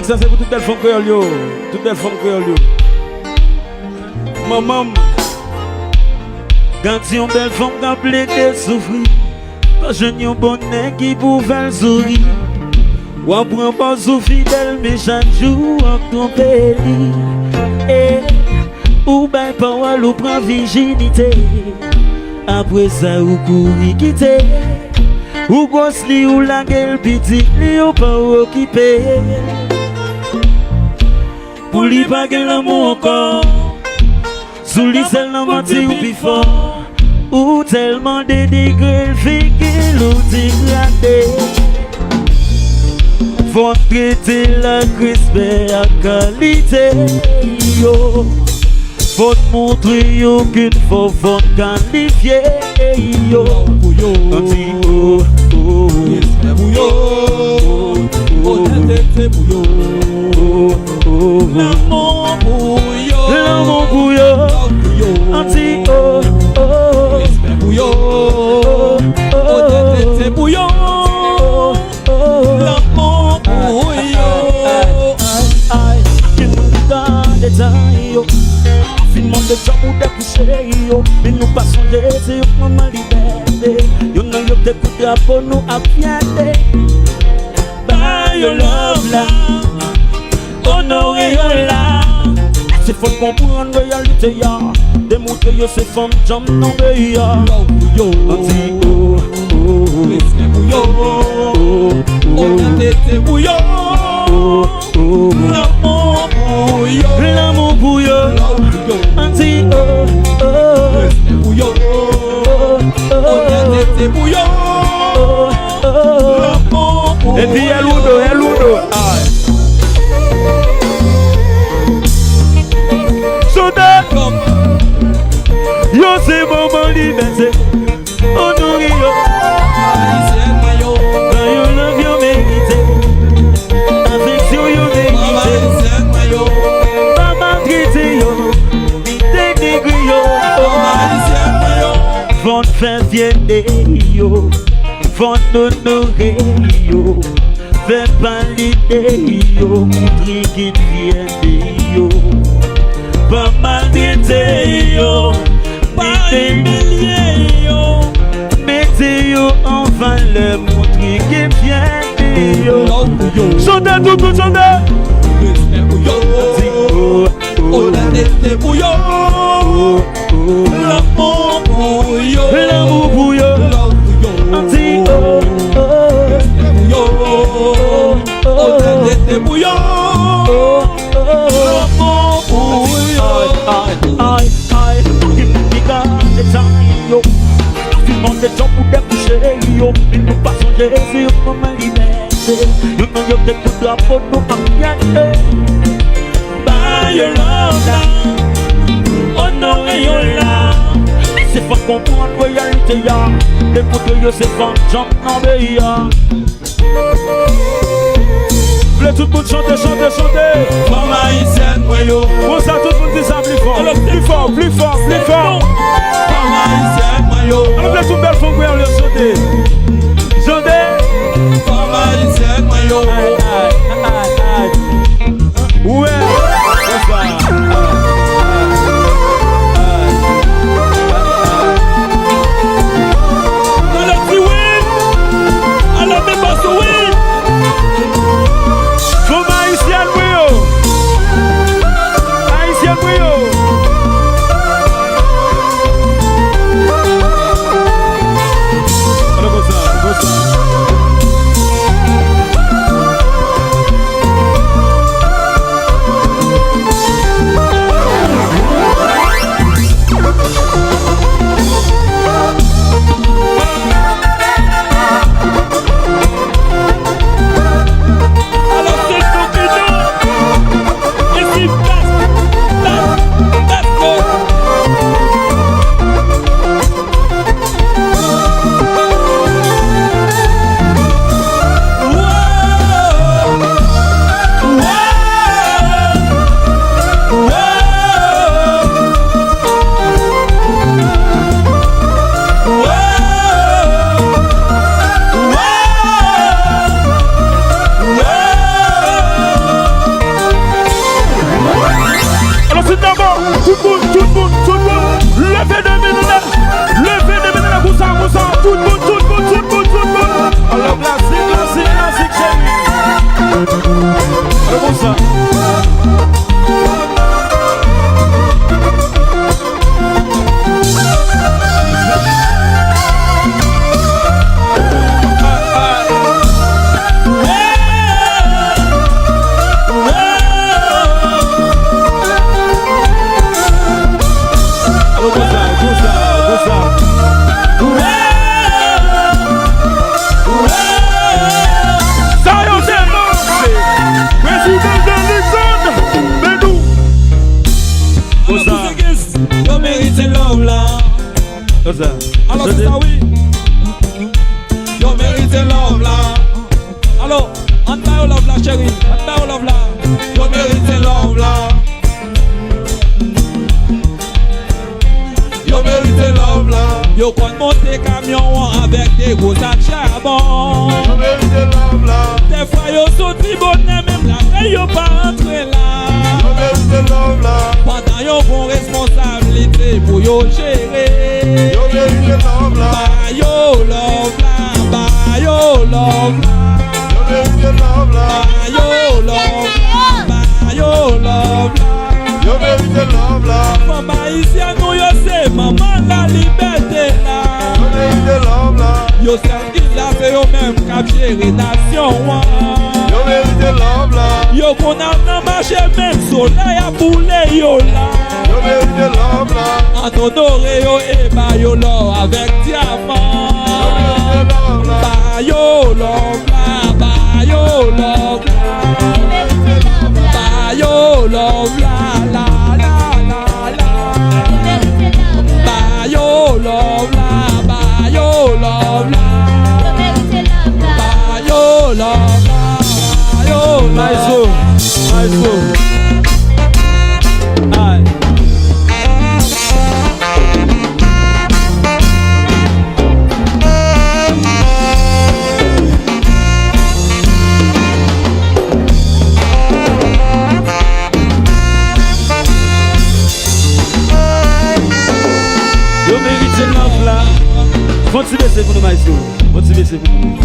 musique ça c'est pour toute belle femme créole yo. Toute belle femme créole yo. Maman, quand tu es une belle femme qui a plaidé souffrir, pas je n'ai un bonnet qui pouvait sourire. Ou apprends pas sous fidèle, mais chaque jour en ton pays. Ou ben parole ou prend virginité. Après ça ou courir quitter. Ou gosse li ou la gueule petit li ou pas occupé. Pour lui pas que l'amour encore. Sous lui seul n'a menti ou plus fort. Ou tellement dénigré le fait qu'il ou dégradé. Faut traiter la respect à qualité. Yo. Faut montrer yo qu'une fois faut qualifier. Yo. Anti oh oh. Bouillon. Honnêteté bouillon. L'amour bouillon. L'amour bouillon. Anti oh oh. Bouillon. Honnêteté bouillon. L'amour bouillon. Des détails yo. Finement de job ou de coucher yo. Mais nous passons des yeux pour ma liberté. Yo non yo te coudra pour nous appiater. By your love là. Honorer yo là. C'est faut comprendre réalité ya. Démontrer yo c'est femme jam non be ya. Yo anti oh oh. Respect bouillon. Honnêteté bouillon. L'amour bouillon. L'amour bouillon. Anti oh oh. Respect bouillon. Honnêteté bouillon. L'amour bouillon. Et puis eludo. Soda. Yo c'est moment liberté. Honoré yo. Yo love yo mérité. Affection yo mérité. Maman traité yo. Dénigre yo. Faut faire fierté yo. Faut honorer yo. Fais pas l'idée yo. Montrer qu'il vient yo. Pas maltraité yo. Pas humilié yo. Mettez yo en valeur. Montrer qu'il vient yo. Chantez tout chantez. Honnêteté bouillon. L'amour bouillon. L'amour bouillon. Anti oh oh. Honnêteté bouillon. L'amour bouillon. Aïe. Giga des temps yo. Filmons des gens pour découcher yo. Mais nous passons Jésus pour ma liberté. Yo non yo te coudra pour nous appiater. By your love là. Honorer yo là. C'est faut comprendre réalité ya. Démontrer yo c'est femme jam non be ya. Voulez tout le monde chanter. Maman haïtienne moi yo. Pour ça tout le monde dit ça plus fort. Maman haïtienne moi yo. On voulait tout belle femme pour le chanter. Maman haïtienne moi yo. Ouais. On t'a love là, chérie. On t'a love là. Yo mérite love là. Yo mérite love là. Yo kon monter camion avec des gros sacs charbon. Yo mérite love là. Des fois yo sorti bonnet même la veille yo pas rentré là. Yo mérite love là. Pendant yo bon responsabilité pour yo gérer. Yo mérite love là. Bah yo love là, bah yo love là. Yo mérite love là. Bah yo love là, bah yo love là. Yo mérite love là. Femme haïtienne nous yo c'est maman la liberté là. Yo mérite love là. Yo c'est qui là c'est yo même cap gérer nation. Yo mérite love là. Yo qu'on a nan marché même soleil a boulé yo là. Yo mérite love là. En honoré yo et bah yo l'or avec diamant. Yo mérite love là. Bah yo love là, bah yo love là. Bah yo love là, la la la la. Bah yo love là, bah yo love là. Bah yo love là, bah yo love là. Nice one. Aye. Yo mérite love là. Continuez c'est pour nous, maestro. Continuez c'est pour nous.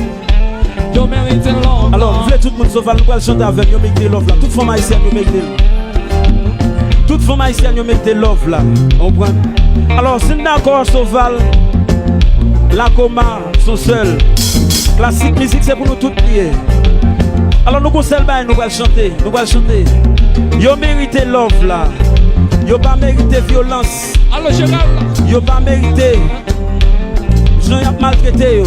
Yo mérite love. Alors, vous voulez tout le monde sauf nous allons chanter avec yo mérite love là. Toute femme haïtienne yo mérite. Toute femme haïtienne yo mérite love là. On prend. Alors, si nous d'accord Sauval, la coma sont seuls. Classique musique c'est pour nous toutes prier. Alors nous conseillons nous allons chanter, nous allons chanter. Yo mérite love là. Yo pas mérité violence. Allô Gérald. Yo pas mérité. Jean y a maltraité yo.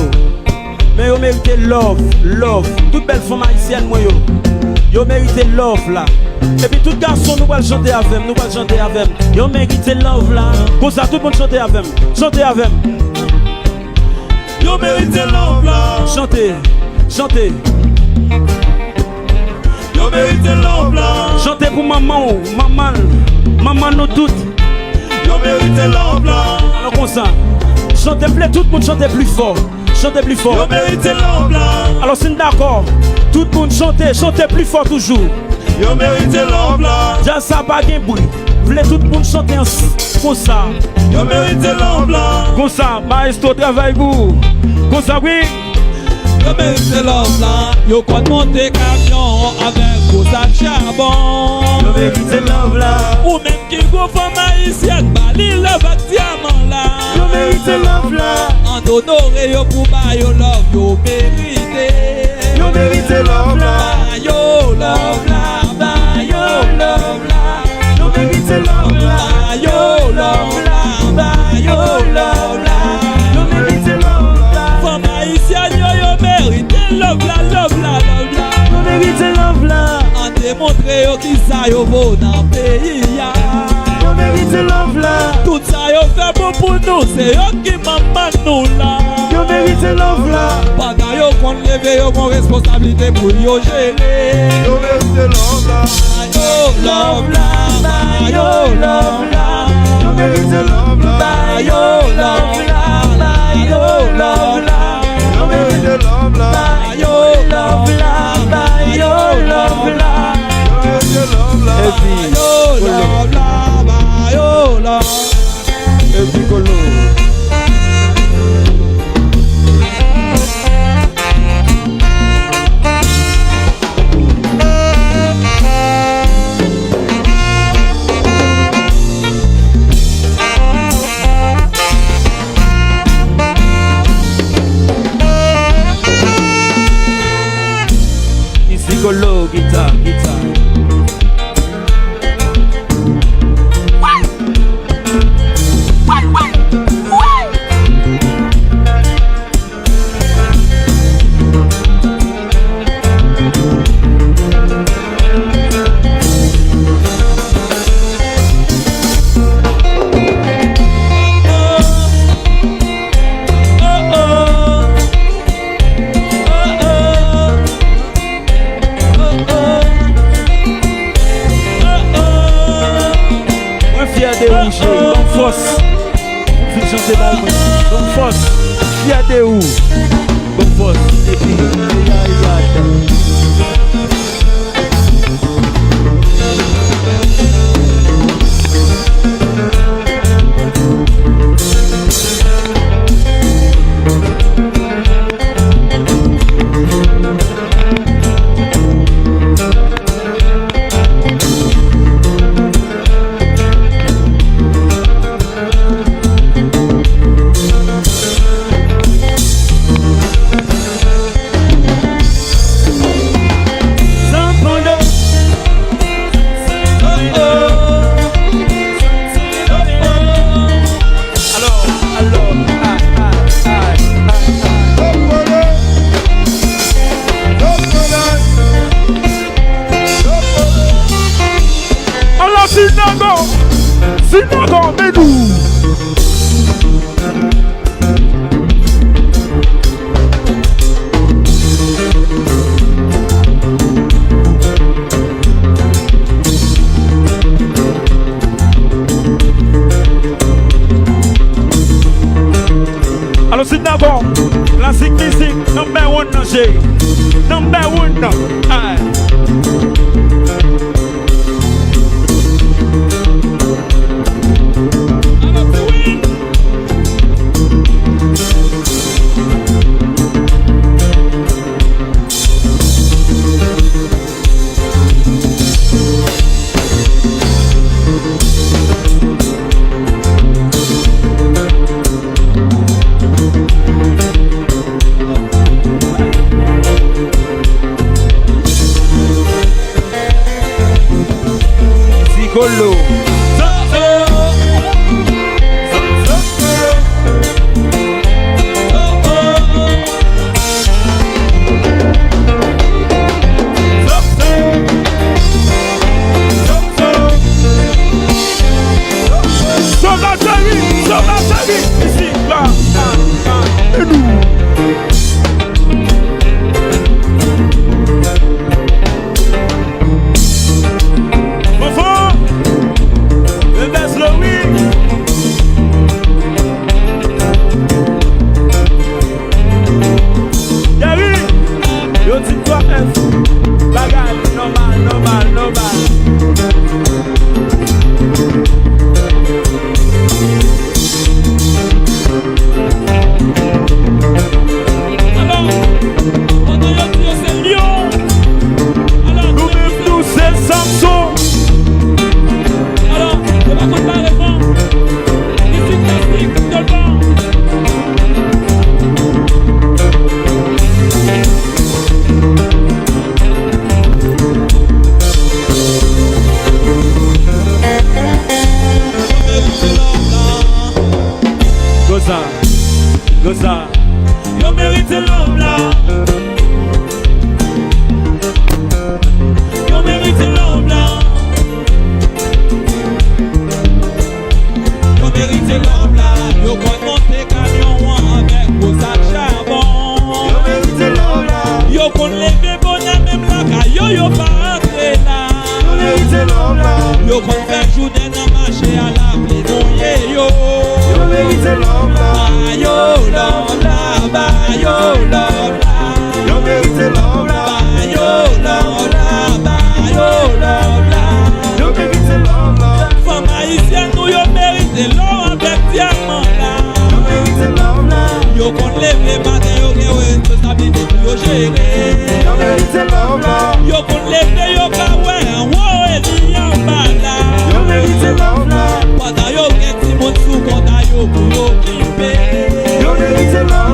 Mais yo mérité love, love. Toute belle femme haïtienne moi yo. Yo mérité love là. Et puis tout garçon nous allons chanter avec, nous allons chanter avec. Yo mérité love là. Pour ça tout le monde chanter avec. Chanter avec. Yo mérite love là. Chantez, chantez. Yo mérite love là. Chantez pour maman, maman nous toutes. Yo mérite love là. Alors comme ça. Chantez plus, tout le monde chantez plus fort. Chantez plus fort. Yo mérite love là. Alors c'est d'accord. Tout le monde chantez, chantez plus fort toujours. Yo mérite love là. Déjà ça pas de bruit. Voulez tout le monde chanter comme ça. Yo mérite love là. Comme ça, maestro travaille vous. Comme ça oui. Yo mérite love là. Yo quand monter camion avec gros sacs charbon. Yo mérite love là. Ou même qui go femme haïtienne bali love avec diamant là. Yo mérite love là. En honoré yo pour ba yo love yo mérite. Yo mérite love là. Ba yo love là, ba yo love là. Yo mérite love là. Ba yo love là, ba yo love là. Yo mérite love là. Femme haïtienne yo mérite love là, love là, love là. Yo mérite love là. En démontrer yo qui ça yo beau dans pays ya. Yo mérite love là. Tout ça yo fait bon pour nous, c'est yo qui maman nous là. Yo mérite love là. Pendant yo qu'on lève yo mon responsabilité pour yo gérer. Yo mérite love là. Yo love là, ba yo love là. Yo mérite love là. Ba yo love là, ba yo love là. Yo mérite love là. Ba yo love là, ba yo love là. Yo mérite love là. Et puis, Yo love là, ba yo love. et puis Colo. Ici Colo, guitare, guitare. obligé. Donc force. Fais chanter la main. Donc force. Fiat de où? Donc force. Et puis, Sinagon, Medou. Alors Sinagon, classique music, number one, number one, aye. Golo. Goza, yo mérite l'homme là. Yo mérite l'homme là. Yo mérite l'homme là. Yo crois monter camion avec vos sacs charbon. Yo mérite l'homme là. Yo qu'on lever bonheur même là. Yo pas entrer là. Yo mérite l'homme là. Yo qu'on fait journée dans marché à la plénouille yo. Yo mérite l'homme là. Yo l'homme là, bah yo l'homme là. Yo mérite l'homme là. Yo l'homme là, bah yo l'homme là. Yo mérite l'homme là. Femme haïtienne nous yo mérite l'homme avec diamant là. Yo mérite l'homme là. Yo qu'on lève matin yo gen responsabilité pour yo gérer. Yo mérite l'homme là. Yo qu'on lève yo ka ouais en haut et li en bas là. Yo mérite l'homme là. Pendant yo gen ti moun sou konta yo pour yo kipper. Yo mérite l'homme.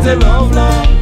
mérité love là.